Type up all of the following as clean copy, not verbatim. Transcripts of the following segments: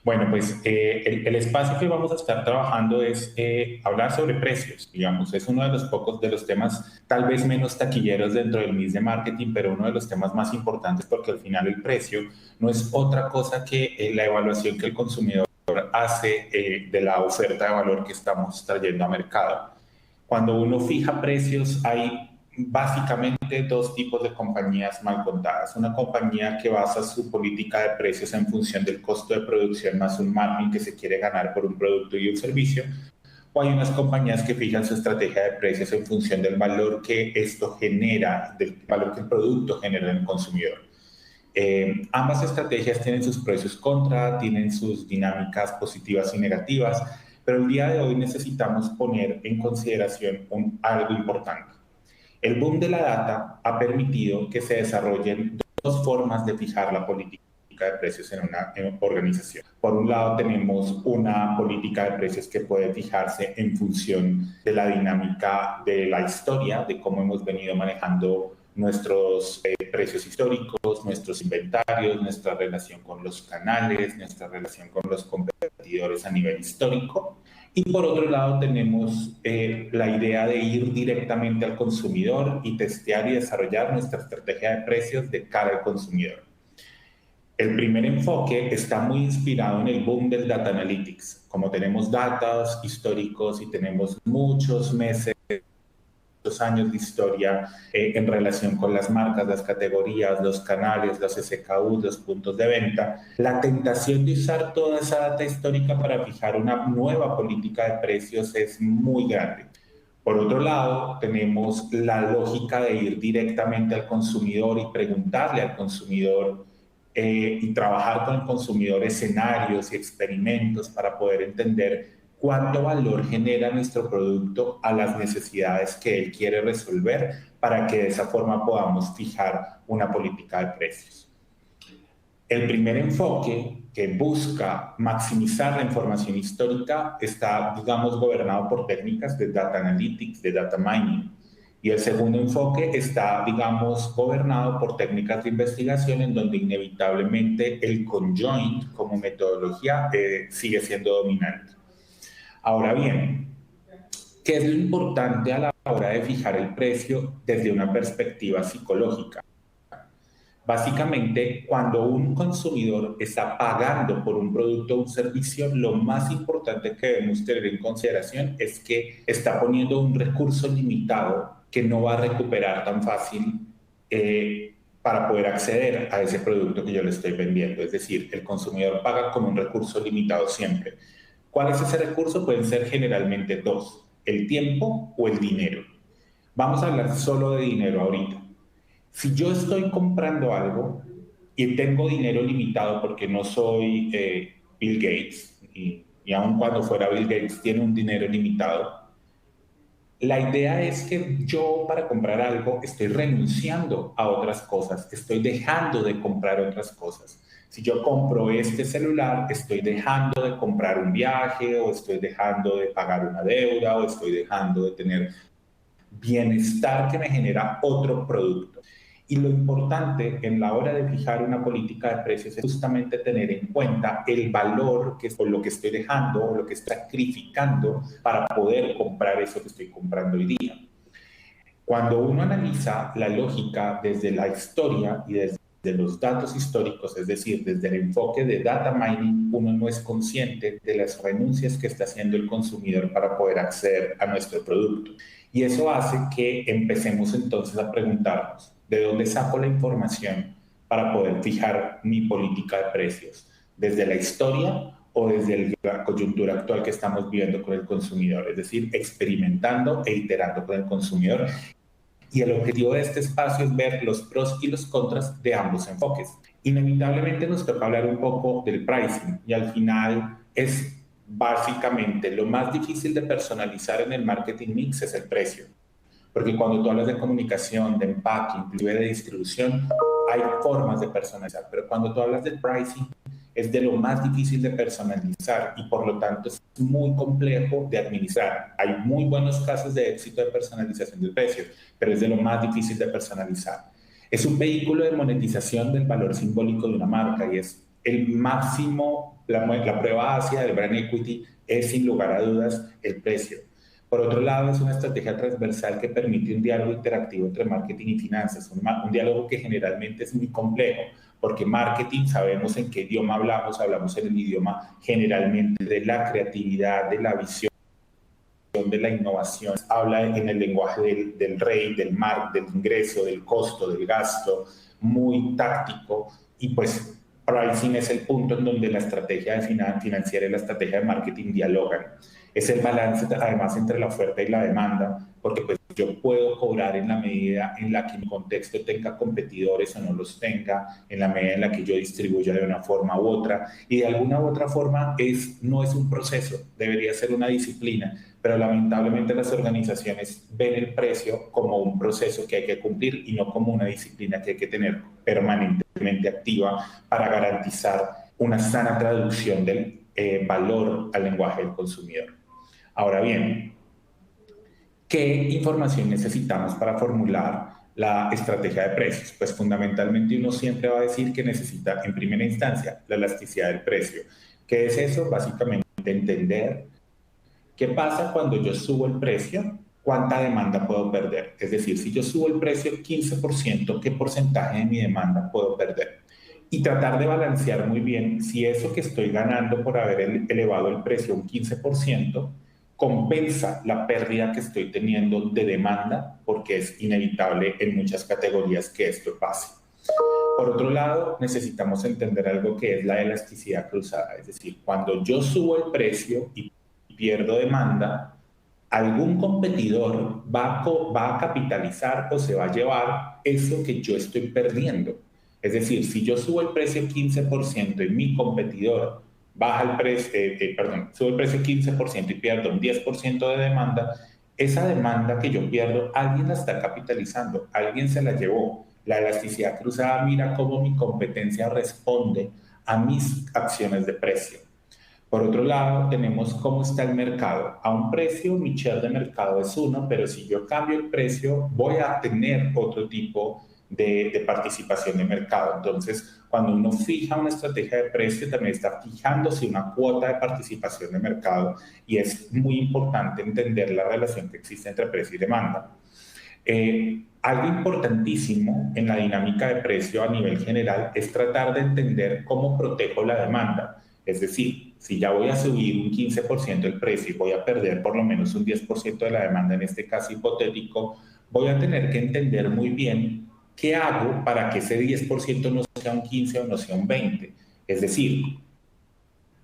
Bueno, pues el espacio que vamos a estar trabajando es hablar sobre precios, digamos, es uno de los pocos de los temas tal vez menos taquilleros dentro del mix de marketing, pero uno de los temas más importantes porque al final el precio no es otra cosa que la evaluación que el consumidor hace de la oferta de valor que estamos trayendo a mercado. Cuando uno fija precios, hay básicamente dos tipos de compañías mal contadas. Una compañía que basa su política de precios en función del costo de producción más un margen que se quiere ganar por un producto y un servicio. O hay unas compañías que fijan su estrategia de precios en función del valor que esto genera, del valor que el producto genera en el consumidor. Ambas estrategias tienen sus pros y sus contras, tienen sus dinámicas positivas y negativas, pero el día de hoy necesitamos poner en consideración algo importante. El boom de la data ha permitido que se desarrollen dos formas de fijar la política de precios en una organización. Por un lado, tenemos una política de precios que puede fijarse en función de la dinámica de la historia, de cómo hemos venido manejando nuestros precios históricos, nuestros inventarios, nuestra relación con los canales, nuestra relación con los competidores a nivel histórico. Y por otro lado tenemos la idea de ir directamente al consumidor y testear y desarrollar nuestra estrategia de precios de cara al consumidor. El primer enfoque está muy inspirado en el boom del data analytics. Como tenemos datos históricos y tenemos muchos meses, años de historia en relación con las marcas, las categorías, los canales, los SKUs, los puntos de venta, la tentación de usar toda esa data histórica para fijar una nueva política de precios es muy grande. Por otro lado, tenemos la lógica de ir directamente al consumidor y preguntarle al consumidor y trabajar con el consumidor escenarios y experimentos para poder entender cuánto valor genera nuestro producto a las necesidades que él quiere resolver para que de esa forma podamos fijar una política de precios. El primer enfoque que busca maximizar la información histórica está, digamos, gobernado por técnicas de data analytics, de data mining. Y el segundo enfoque está, digamos, gobernado por técnicas de investigación en donde inevitablemente el conjoint como metodología sigue siendo dominante. Ahora bien, ¿qué es lo importante a la hora de fijar el precio desde una perspectiva psicológica? Básicamente, cuando un consumidor está pagando por un producto o un servicio, lo más importante que debemos tener en consideración es que está poniendo un recurso limitado que no va a recuperar tan fácil para poder acceder a ese producto que yo le estoy vendiendo. Es decir, el consumidor paga con un recurso limitado siempre. ¿Cuál es ese recurso? Pueden ser generalmente dos, el tiempo o el dinero. Vamos a hablar solo de dinero ahorita. Si yo estoy comprando algo y tengo dinero limitado porque no soy Bill Gates, y aun cuando fuera Bill Gates tiene un dinero limitado, la idea es que yo para comprar algo estoy renunciando a otras cosas, estoy dejando de comprar otras cosas. Si yo compro este celular, estoy dejando de comprar un viaje o estoy dejando de pagar una deuda o estoy dejando de tener bienestar que me genera otro producto. Y lo importante en la hora de fijar una política de precios es justamente tener en cuenta el valor que es por lo que estoy dejando o lo que estoy sacrificando para poder comprar eso que estoy comprando hoy día. Cuando uno analiza la lógica desde la historia y desde los datos históricos, es decir, desde el enfoque de data mining, uno no es consciente de las renuncias que está haciendo el consumidor para poder acceder a nuestro producto. Y eso hace que empecemos entonces a preguntarnos, ¿de dónde saco la información para poder fijar mi política de precios? ¿Desde la historia o desde la coyuntura actual que estamos viviendo con el consumidor? Es decir, experimentando e iterando con el consumidor. Y el objetivo de este espacio es ver los pros y los contras de ambos enfoques. Inevitablemente nos toca hablar un poco del pricing y al final es básicamente lo más difícil de personalizar en el marketing mix es el precio. Porque cuando tú hablas de comunicación, de empaque, inclusive de distribución, hay formas de personalizar. Pero cuando tú hablas del pricing, es de lo más difícil de personalizar y por lo tanto es muy complejo de administrar. Hay muy buenos casos de éxito de personalización del precio, pero es de lo más difícil de personalizar. Es un vehículo de monetización del valor simbólico de una marca y es el máximo, la prueba ácida del brand equity es sin lugar a dudas el precio. Por otro lado, es una estrategia transversal que permite un diálogo interactivo entre marketing y finanzas, un diálogo que generalmente es muy complejo, porque marketing sabemos en qué idioma hablamos en el idioma generalmente de la creatividad, de la visión, de la innovación, habla en el lenguaje del rey, del del ingreso, del costo, del gasto, muy táctico, y pues pricing es el punto en donde la estrategia financiera y la estrategia de marketing dialogan. Es el balance además entre la oferta y la demanda, porque pues yo puedo cobrar en la medida en la que mi contexto tenga competidores o no los tenga, en la medida en la que yo distribuya de una forma u otra, y de alguna u otra forma no es un proceso, debería ser una disciplina, pero lamentablemente las organizaciones ven el precio como un proceso que hay que cumplir y no como una disciplina que hay que tener permanentemente activa para garantizar una sana traducción del valor al lenguaje del consumidor. Ahora bien, ¿qué información necesitamos para formular la estrategia de precios? Pues fundamentalmente uno siempre va a decir que necesita en primera instancia la elasticidad del precio. ¿Qué es eso? Básicamente entender qué pasa cuando yo subo el precio, cuánta demanda puedo perder. Es decir, si yo subo el precio 15%, ¿qué porcentaje de mi demanda puedo perder? Y tratar de balancear muy bien si eso que estoy ganando por haber elevado el precio un 15% compensa la pérdida que estoy teniendo de demanda, porque es inevitable en muchas categorías que esto pase. Por otro lado, necesitamos entender algo que es la elasticidad cruzada, es decir, cuando yo subo el precio y pierdo demanda, algún competidor va a capitalizar o se va a llevar eso que yo estoy perdiendo. Es decir, si yo subo el precio 15% y mi competidor baja el precio, sube el precio 15% y pierdo un 10% de demanda, esa demanda que yo pierdo, alguien la está capitalizando, alguien se la llevó. La elasticidad cruzada mira cómo mi competencia responde a mis acciones de precio. Por otro lado, tenemos cómo está el mercado. A un precio, mi share de mercado es 1, pero si yo cambio el precio, voy a tener otro tipo de participación de mercado. Entonces, cuando uno fija una estrategia de precio, también está fijándose una cuota de participación de mercado y es muy importante entender la relación que existe entre precio y demanda. Algo importantísimo en la dinámica de precio a nivel general es tratar de entender cómo protejo la demanda. Es decir, si ya voy a subir un 15% el precio y voy a perder por lo menos un 10% de la demanda, en este caso hipotético, voy a tener que entender muy bien qué hago para que ese 10% no sea un 15 o no sea un 20. Es decir,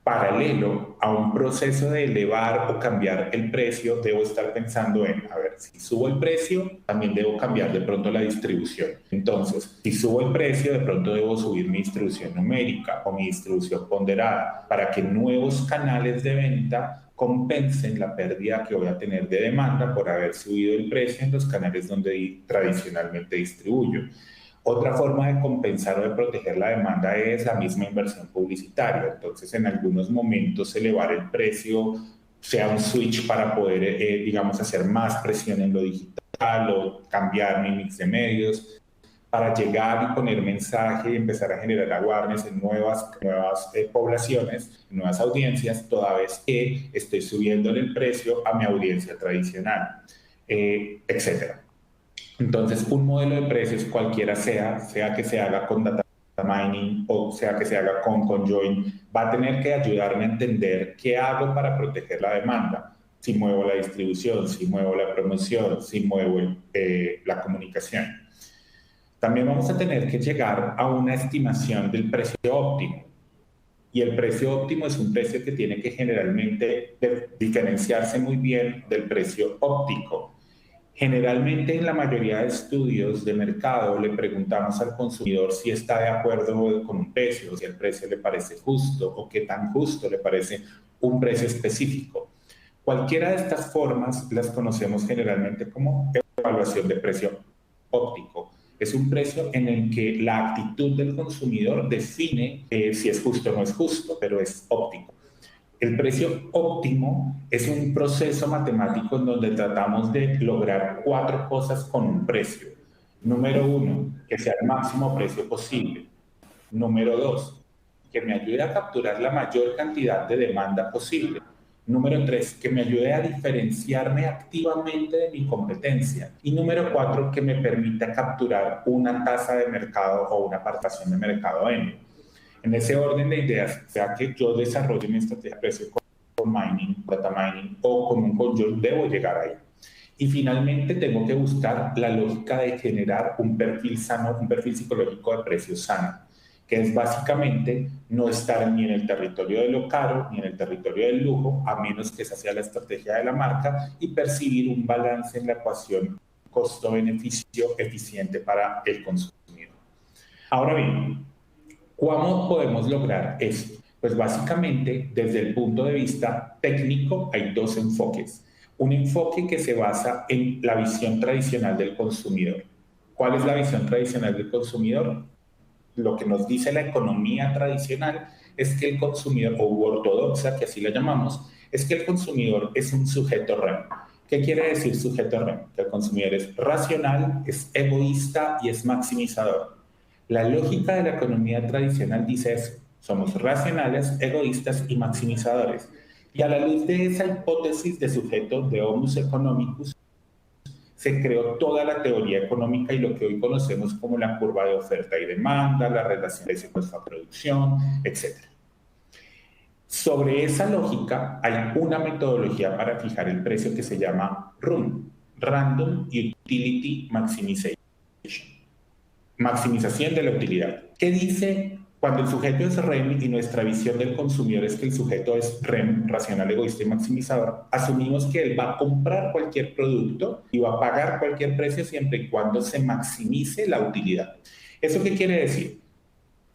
paralelo a un proceso de elevar o cambiar el precio, debo estar pensando en, a ver, si subo el precio, también debo cambiar de pronto la distribución. Entonces, si subo el precio, de pronto debo subir mi distribución numérica o mi distribución ponderada para que nuevos canales de venta compensen la pérdida que voy a tener de demanda por haber subido el precio en los canales donde tradicionalmente distribuyo. Otra forma de compensar o de proteger la demanda es la misma inversión publicitaria. Entonces, en algunos momentos, elevar el precio sea un switch para poder, digamos, hacer más presión en lo digital o cambiar mi mix de medios para llegar y poner mensaje y empezar a generar awareness en nuevas poblaciones, en nuevas audiencias, toda vez que estoy subiendo el precio a mi audiencia tradicional, etcétera. Entonces, un modelo de precios cualquiera sea que se haga con data mining o sea que se haga con conjoin, va a tener que ayudarme a entender qué hago para proteger la demanda. Si muevo la distribución, si muevo la promoción, si muevo la comunicación. También vamos a tener que llegar a una estimación del precio óptimo. Y el precio óptimo es un precio que tiene que generalmente diferenciarse muy bien del precio óptico. Generalmente en la mayoría de estudios de mercado le preguntamos al consumidor si está de acuerdo con un precio, si el precio le parece justo o qué tan justo le parece un precio específico. Cualquiera de estas formas las conocemos generalmente como evaluación de precio óptico. Es un precio en el que la actitud del consumidor define si es justo o no es justo, pero es óptico. El precio óptimo es un proceso matemático en donde tratamos de lograr 4 cosas con un precio. Número 1, que sea el máximo precio posible. Número 2, que me ayude a capturar la mayor cantidad de demanda posible. Número 3, que me ayude a diferenciarme activamente de mi competencia. Y número 4, que me permita capturar una tasa de mercado o una participación de mercado en ese orden de ideas, sea que yo desarrolle mi estrategia de precio con mining, data mining o con un conjunto, debo llegar ahí. Y finalmente tengo que buscar la lógica de generar un perfil sano, un perfil psicológico de precio sano, que es básicamente no estar ni en el territorio de lo caro ni en el territorio del lujo, a menos que esa sea la estrategia de la marca, y percibir un balance en la ecuación costo-beneficio eficiente para el consumidor. Ahora bien, ¿cómo podemos lograr esto? Pues básicamente, desde el punto de vista técnico, hay dos enfoques. Un enfoque que se basa en la visión tradicional del consumidor. ¿Cuál es la visión tradicional del consumidor? Lo que nos dice la economía tradicional es que el consumidor, o ortodoxa, que así la llamamos, es que el consumidor es un sujeto REM. ¿Qué quiere decir sujeto REM? Que el consumidor es racional, es egoísta y es maximizador. La lógica de la economía tradicional dice eso. Somos racionales, egoístas y maximizadores. Y a la luz de esa hipótesis de sujeto de Homus economicus, se creó toda la teoría económica y lo que hoy conocemos como la curva de oferta y demanda, la relación de precio-costo-producción, etc. Sobre esa lógica hay una metodología para fijar el precio que se llama RUM, Random Utility Maximization, maximización de la utilidad. ¿Qué dice? Cuando el sujeto es REM y nuestra visión del consumidor es que el sujeto es REM, racional, egoísta y maximizador, asumimos que él va a comprar cualquier producto y va a pagar cualquier precio siempre y cuando se maximice la utilidad. ¿Eso qué quiere decir?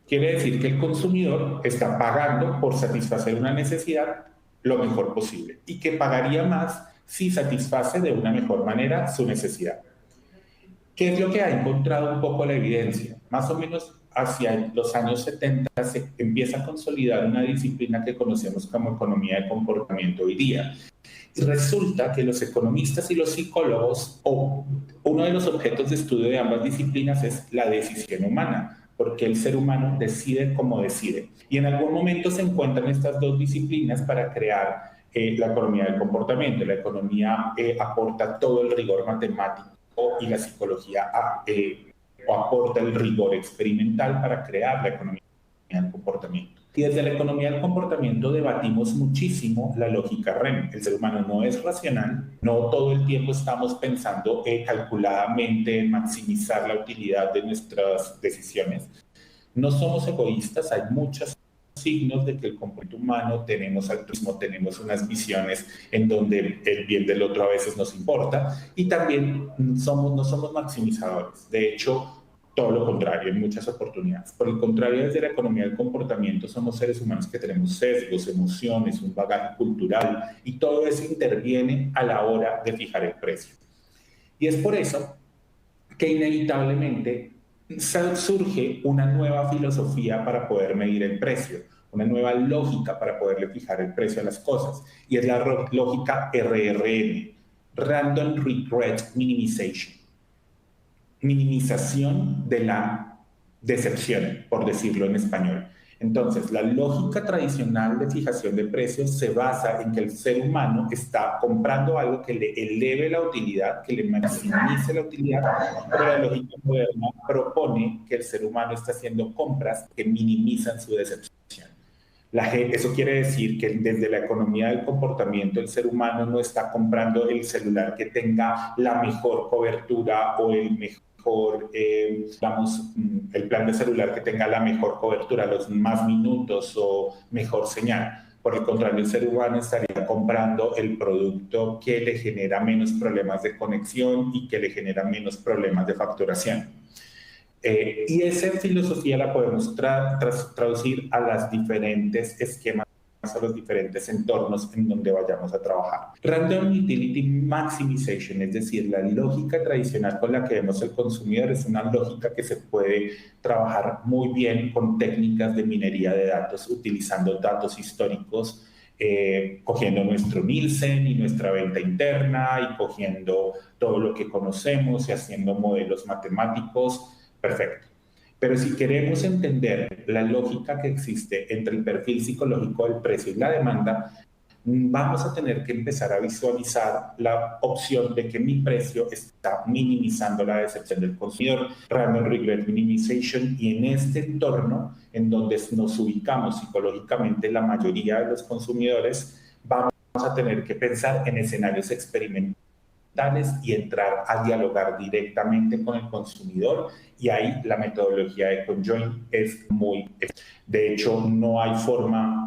Quiere decir que el consumidor está pagando por satisfacer una necesidad lo mejor posible y que pagaría más si satisface de una mejor manera su necesidad. ¿Qué es lo que ha encontrado un poco la evidencia? Más o menos hacia los años 70 se empieza a consolidar una disciplina que conocemos como economía de comportamiento hoy día. Y resulta que los economistas y los psicólogos, o uno de los objetos de estudio de ambas disciplinas es la decisión humana, porque el ser humano decide como decide. Y en algún momento se encuentran estas dos disciplinas para crear la economía del comportamiento. La economía aporta todo el rigor matemático y la psicología aporta el rigor experimental para crear la economía del comportamiento. Y desde la economía del comportamiento debatimos muchísimo la lógica REM. El ser humano no es racional, no todo el tiempo estamos pensando calculadamente en maximizar la utilidad de nuestras decisiones. No somos egoístas, hay muchos signos de que el comportamiento humano, tenemos altruismo, tenemos unas visiones en donde el bien del otro a veces nos importa y también no somos maximizadores. De hecho, todo lo contrario, en muchas oportunidades. Por el contrario, desde la economía del comportamiento somos seres humanos que tenemos sesgos, emociones, un bagaje cultural y todo eso interviene a la hora de fijar el precio. Y es por eso que inevitablemente surge una nueva filosofía para poder medir el precio, una nueva lógica para poderle fijar el precio a las cosas, y es la lógica RRM, Random Regret Minimization, minimización de la decepción, por decirlo en español. Entonces, la lógica tradicional de fijación de precios se basa en que el ser humano está comprando algo que le eleve la utilidad, que le maximice la utilidad, pero la lógica moderna propone que el ser humano está haciendo compras que minimizan su decepción. Eso quiere decir que desde la economía del comportamiento el ser humano no está comprando el celular que tenga la mejor cobertura o el mejor, digamos, el plan de celular que tenga la mejor cobertura, los más minutos o mejor señal. Por el contrario, el ser humano estaría comprando el producto que le genera menos problemas de conexión y que le genera menos problemas de facturación. Y esa filosofía la podemos traducir a los diferentes esquemas, a los diferentes entornos en donde vayamos a trabajar. Random Utility Maximization, es decir, la lógica tradicional con la que vemos el consumidor, es una lógica que se puede trabajar muy bien con técnicas de minería de datos, utilizando datos históricos, cogiendo nuestro Nielsen y nuestra venta interna y cogiendo todo lo que conocemos y haciendo modelos matemáticos. Perfecto. Pero si queremos entender la lógica que existe entre el perfil psicológico del precio y la demanda, vamos a tener que empezar a visualizar la opción de que mi precio está minimizando la decepción del consumidor, random regret minimization, y en este entorno en donde nos ubicamos psicológicamente la mayoría de los consumidores, vamos a tener que pensar en escenarios experimentales y entrar a dialogar directamente con el consumidor, y ahí la metodología de Conjoin es muy... De hecho, no hay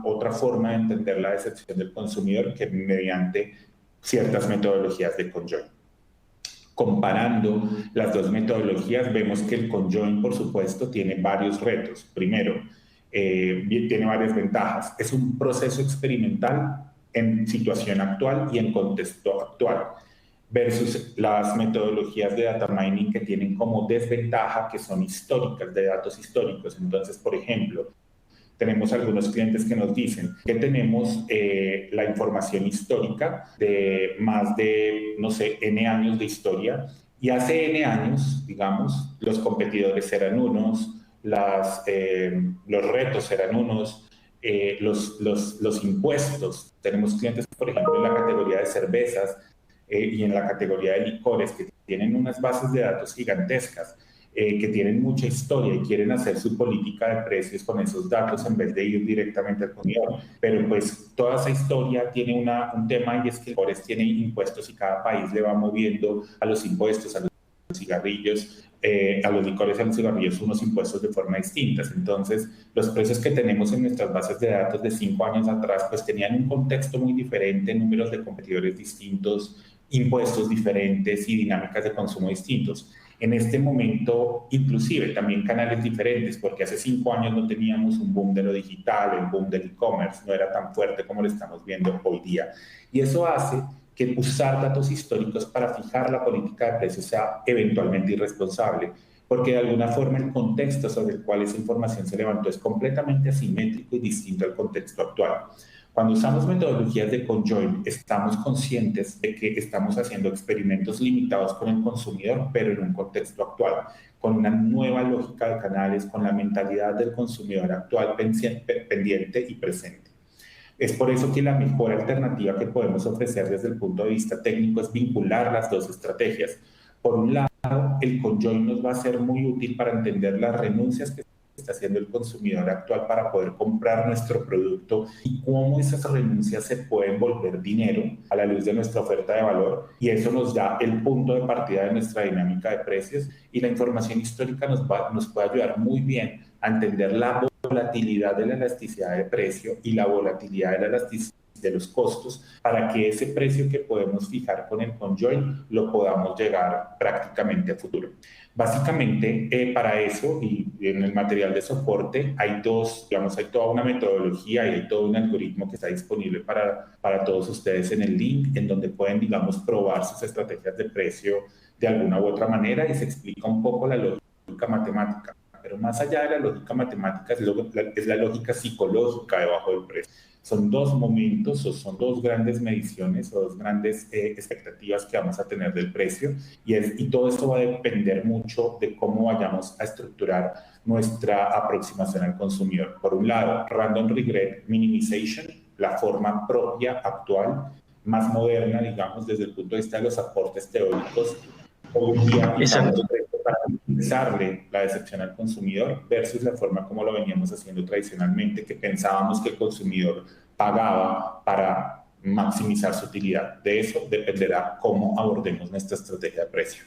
otra forma de entender la decepción del consumidor que mediante ciertas metodologías de Conjoin. Comparando las dos metodologías, vemos que el Conjoin, por supuesto, tiene varios retos. Primero, tiene varias ventajas. Es un proceso experimental en situación actual y en contexto actual, versus las metodologías de data mining que tienen como desventaja que son históricas, de datos históricos. Entonces, por ejemplo, tenemos algunos clientes que nos dicen que tenemos la información histórica de más de, no sé, N años de historia, y hace N años, digamos, los competidores eran unos, los retos eran unos, los impuestos. Tenemos clientes, por ejemplo, en la categoría de cervezas y en la categoría de licores, que tienen unas bases de datos gigantescas, que tienen mucha historia y quieren hacer su política de precios con esos datos en vez de ir directamente al consumidor. Pero pues toda esa historia tiene un tema, y es que licores tienen impuestos y cada país le va moviendo a los impuestos, a los cigarrillos, a los licores y a los cigarrillos unos impuestos de forma distintas. Entonces, los precios que tenemos en nuestras bases de datos de 5 años atrás, pues tenían un contexto muy diferente, números de competidores distintos, impuestos diferentes y dinámicas de consumo distintos. En este momento, inclusive, también canales diferentes, porque hace 5 años no teníamos un boom de lo digital, el boom del e-commerce no era tan fuerte como lo estamos viendo hoy día. Y eso hace que usar datos históricos para fijar la política de precios sea eventualmente irresponsable, porque de alguna forma el contexto sobre el cual esa información se levantó es completamente asimétrico y distinto al contexto actual. Cuando usamos metodologías de Conjoin, estamos conscientes de que estamos haciendo experimentos limitados con el consumidor, pero en un contexto actual, con una nueva lógica de canales, con la mentalidad del consumidor actual pendiente y presente. Es por eso que la mejor alternativa que podemos ofrecer desde el punto de vista técnico es vincular las dos estrategias. Por un lado, el Conjoin nos va a ser muy útil para entender las renuncias que está haciendo el consumidor actual para poder comprar nuestro producto y cómo esas renuncias se pueden volver dinero a la luz de nuestra oferta de valor, y eso nos da el punto de partida de nuestra dinámica de precios, y la información histórica nos puede ayudar muy bien a entender la volatilidad de la elasticidad de precio y la volatilidad de la elasticidad de los costos, para que ese precio que podemos fijar con el Conjoin lo podamos llegar prácticamente a futuro. Básicamente, para eso, y en el material de soporte, hay toda una metodología y hay todo un algoritmo que está disponible para todos ustedes en el link, en donde pueden, digamos, probar sus estrategias de precio de alguna u otra manera, y se explica un poco la lógica matemática. Pero más allá de la lógica matemática, es la lógica psicológica debajo del precio. Son dos momentos, o son dos grandes mediciones, o dos grandes expectativas que vamos a tener del precio, y todo esto va a depender mucho de cómo vayamos a estructurar nuestra aproximación al consumidor. Por un lado, Random Regret Minimization, la forma propia, actual, más moderna, digamos, desde el punto de vista de los aportes teóricos. Hoy día, para minimizarle la decepción al consumidor, versus la forma como lo veníamos haciendo tradicionalmente, que pensábamos que el consumidor pagaba para maximizar su utilidad. De eso dependerá cómo abordemos nuestra estrategia de precio.